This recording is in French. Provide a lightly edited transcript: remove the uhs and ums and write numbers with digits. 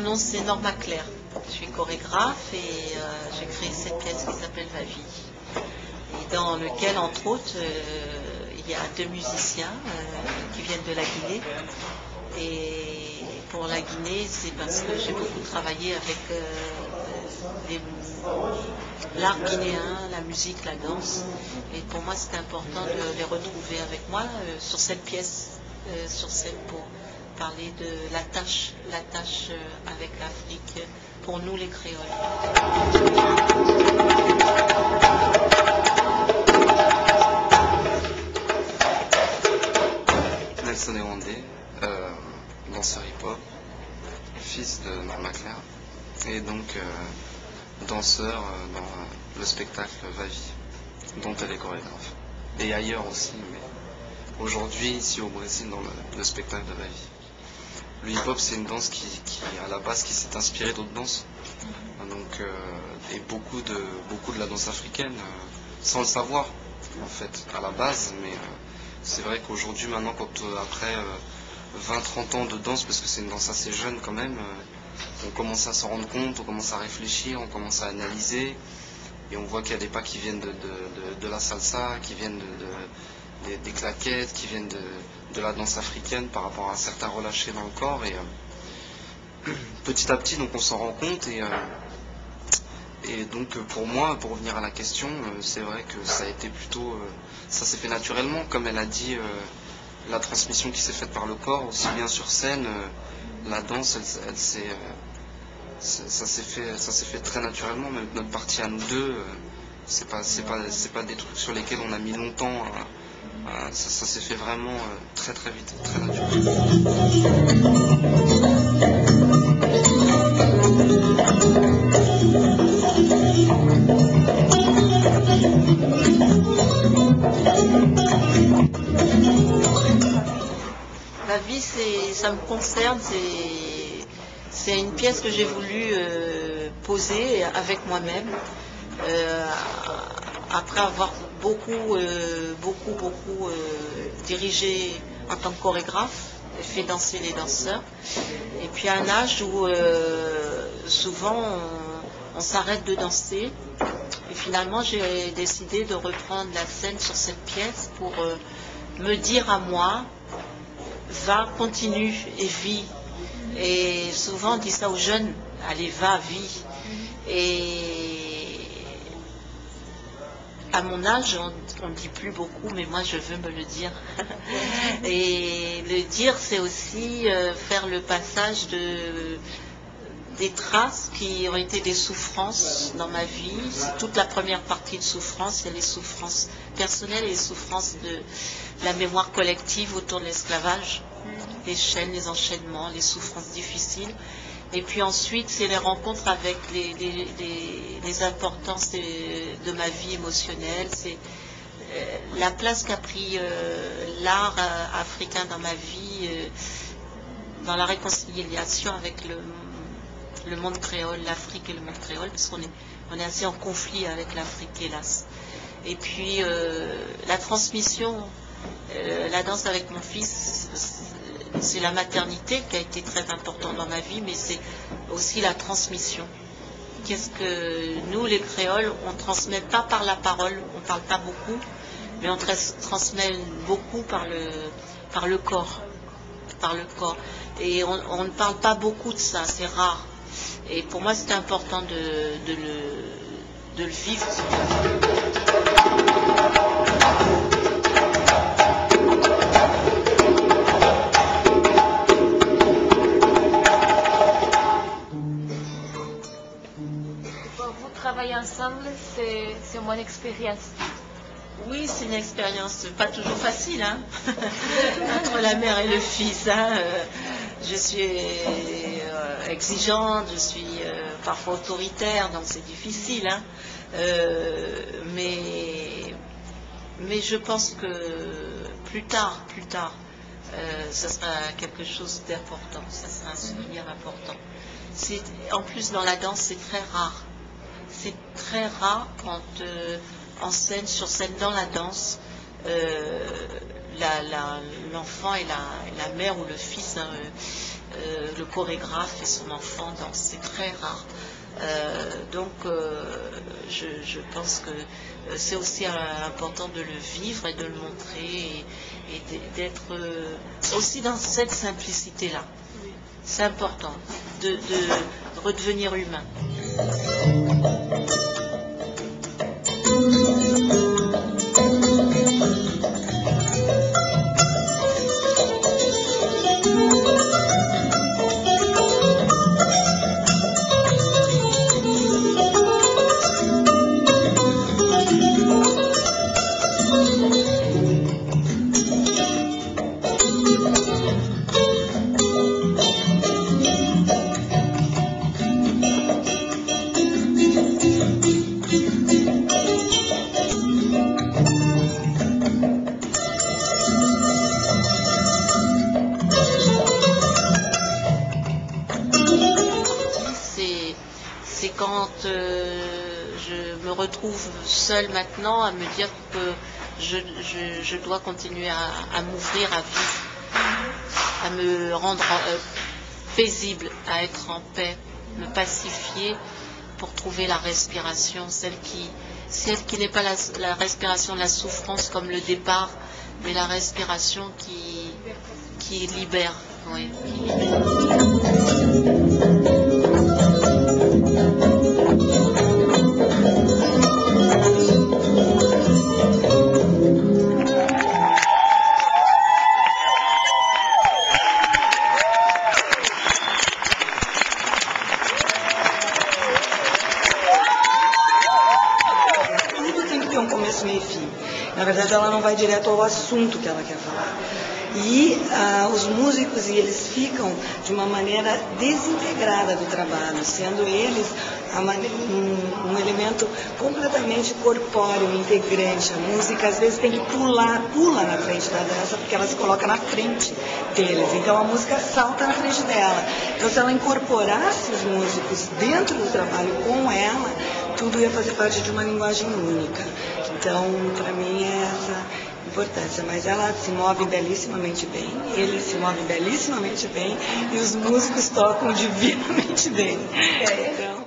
nom c'est Norma Claire. Je suis chorégraphe et j'ai créé cette pièce qui s'appelle Ma vie. Et dans lequel, entre autres, il y a 2 musiciens qui viennent de la Guinée. Et pour la Guinée, c'est parce que j'ai beaucoup travaillé avec l'art guinéen, la musique, la danse. Et pour moi, c'est important de les retrouver avec moi sur cette pièce, sur scène, pour parler de l'attache avec l'Afrique, pour nous les créoles. Nelson Ewandé, danseur hip-hop, fils de Norma Claire, et donc danseur dans le spectacle Va-Vie, dont elle est chorégraphe. Et ailleurs aussi, mais aujourd'hui, ici au Brésil, dans le spectacle de Va-Vie. Le hip-hop, c'est une danse qui, à la base, qui s'est inspirée d'autres danses. Donc, et beaucoup de la danse africaine, sans le savoir, en fait, à la base, mais c'est vrai qu'aujourd'hui, maintenant, après 20-30 ans de danse, parce que c'est une danse assez jeune quand même, on commence à s'en rendre compte, on commence à réfléchir, on commence à analyser, et on voit qu'il y a des pas qui viennent de la salsa, qui viennent des claquettes, qui viennent de la danse africaine par rapport à certains relâchés dans le corps, et petit à petit, donc on s'en rend compte, et donc pour moi, pour revenir à la question, c'est vrai que ça a été plutôt, ça s'est fait naturellement, comme elle a dit, la transmission qui s'est faite par le corps, aussi bien sur scène, la danse, ça s'est fait très naturellement, même notre partie à nous deux, c'est pas des trucs sur lesquels on a mis longtemps, ça s'est fait vraiment très très vite, très naturellement. Ma vie, ça me concerne, c'est une pièce que j'ai voulu poser avec moi-même, après avoir beaucoup dirigé en tant que chorégraphe, fait danser les danseurs, et puis à un âge où souvent on s'arrête de danser, et finalement j'ai décidé de reprendre la scène sur cette pièce pour me dire à moi, va, continue et vis. Et souvent on dit ça aux jeunes, allez, va, vis. Et à mon âge, on ne dit plus beaucoup, mais moi je veux me le dire. Et le dire, c'est aussi faire le passage des traces qui ont été des souffrances dans ma vie. C'est toute la première partie de souffrance, il y a les souffrances personnelles et les souffrances de la mémoire collective autour de l'esclavage, les chaînes, les enchaînements, les souffrances difficiles. Et puis ensuite, c'est les rencontres avec les importances de ma vie émotionnelle. C'est la place qu'a pris l'art africain dans ma vie, dans la réconciliation avec le monde créole, l'Afrique et le monde créole, parce qu'on est assez en conflit avec l'Afrique, hélas. Et puis la transmission, la danse avec mon fils, c'est la maternité qui a été très importante dans ma vie, mais c'est aussi la transmission. Qu'est-ce que nous, les créoles, on ne transmet pas par la parole, on ne parle pas beaucoup, mais on transmet beaucoup par le corps. Par le corps. Et on ne parle pas beaucoup de ça, c'est rare. Et pour moi, c'est important de le vivre. Vous travaillez ensemble, c'est mon expérience. Oui, c'est une expérience pas toujours facile, hein. Entre la mère et le fils, hein. Je suis exigeante, je suis parfois autoritaire, donc c'est difficile, hein. Mais je pense que plus tard, ça sera quelque chose d'important, ça sera un souvenir important. En plus, dans la danse, c'est très rare. C'est très rare quand en scène, sur scène, dans la danse, l'enfant et la mère ou le fils, hein, le chorégraphe et son enfant dansent, c'est très rare. Donc je pense que c'est aussi important de le vivre et de le montrer et d'être aussi dans cette simplicité-là. C'est important de redevenir humain. C'est quand je me retrouve seule maintenant à me dire que je dois continuer à m'ouvrir, à vivre, à me rendre paisible, à être en paix, me pacifier pour trouver la respiration, celle qui n'est pas la respiration de la souffrance comme le départ, mais la respiration qui libère. Oui, qui libère. Um começo, meio e fim. Na verdade, ela não vai direto ao assunto que ela quer falar. E os músicos, eles ficam de uma maneira desintegrada do trabalho, sendo eles um elemento completamente corpóreo, integrante. A música, às vezes, tem que pula na frente da dança, porque ela se coloca na frente deles. Então, a música salta na frente dela. Então, se ela incorporasse os músicos dentro do trabalho com ela, tudo ia fazer parte de uma linguagem única. Então, para mim, é essa importância. Mas ela se move belíssimamente bem, ele se move belíssimamente bem e os músicos tocam divinamente bem. Então,